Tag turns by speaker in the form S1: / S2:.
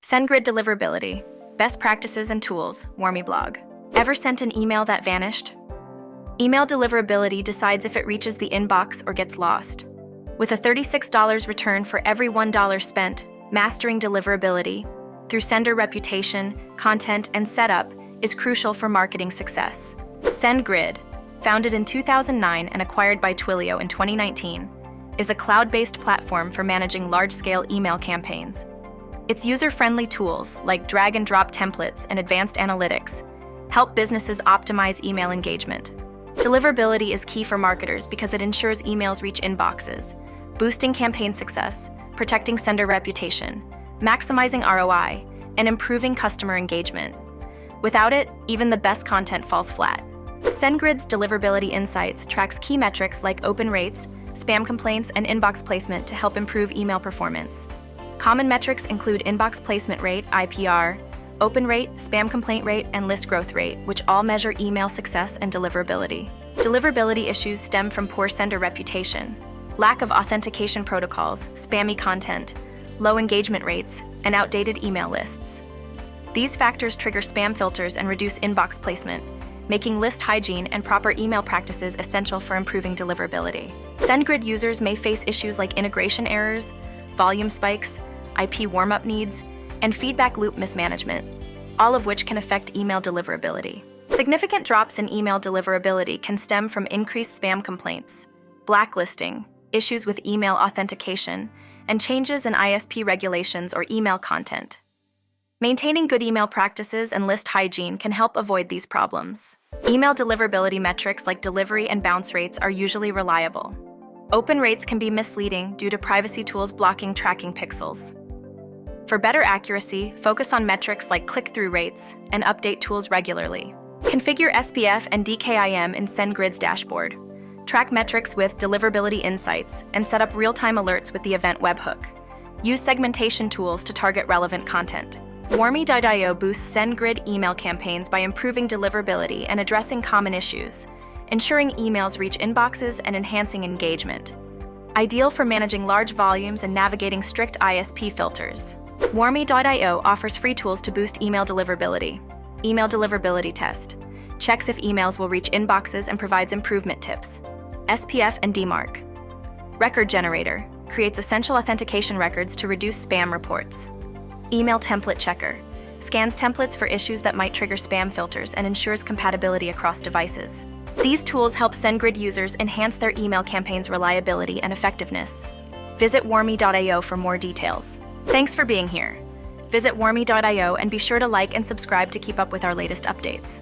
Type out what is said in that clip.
S1: SendGrid Deliverability, Best Practices and Tools, Warmy blog. Ever sent an email that vanished? Email deliverability decides if it reaches the inbox or gets lost. With a $36 return for every $1 spent, mastering deliverability through sender reputation, content, and setup is crucial for marketing success. SendGrid, founded in 2009 and acquired by Twilio in 2019, is a cloud-based platform for managing large-scale email campaigns. Its user-friendly tools, like drag-and-drop templates and advanced analytics, help businesses optimize email engagement. Deliverability is key for marketers because it ensures emails reach inboxes, boosting campaign success, protecting sender reputation, maximizing ROI, and improving customer engagement. Without it, even the best content falls flat. SendGrid's Deliverability Insights tracks key metrics like open rates, spam complaints, and inbox placement to help improve email performance. Common metrics include inbox placement rate, IPR, open rate, spam complaint rate, and list growth rate, which all measure email success and deliverability. Deliverability issues stem from poor sender reputation, lack of authentication protocols, spammy content, low engagement rates, and outdated email lists. These factors trigger spam filters and reduce inbox placement, making list hygiene and proper email practices essential for improving deliverability. SendGrid users may face issues like integration errors, volume spikes, IP warm-up needs, and feedback loop mismanagement, all of which can affect email deliverability. Significant drops in email deliverability can stem from increased spam complaints, blacklisting, issues with email authentication, and changes in ISP regulations or email content. Maintaining good email practices and list hygiene can help avoid these problems. Email deliverability metrics like delivery and bounce rates are usually reliable. Open rates can be misleading due to privacy tools blocking tracking pixels. For better accuracy, focus on metrics like click-through rates and update tools regularly. Configure SPF and DKIM in SendGrid's dashboard. Track metrics with Deliverability Insights and set up real-time alerts with the event webhook. Use segmentation tools to target relevant content. Warmy.io boosts SendGrid email campaigns by improving deliverability and addressing common issues, ensuring emails reach inboxes and enhancing engagement. Ideal for managing large volumes and navigating strict ISP filters. Warmy.io offers free tools to boost email deliverability. Email Deliverability Test checks if emails will reach inboxes and provides improvement tips. SPF and DMARC Record Generator creates essential authentication records to reduce spam reports. Email Template Checker scans templates for issues that might trigger spam filters and ensures compatibility across devices. These tools help SendGrid users enhance their email campaigns' reliability and effectiveness. Visit Warmy.io for more details. Thanks for being here. Visit Warmy.io and be sure to like and subscribe to keep up with our latest updates.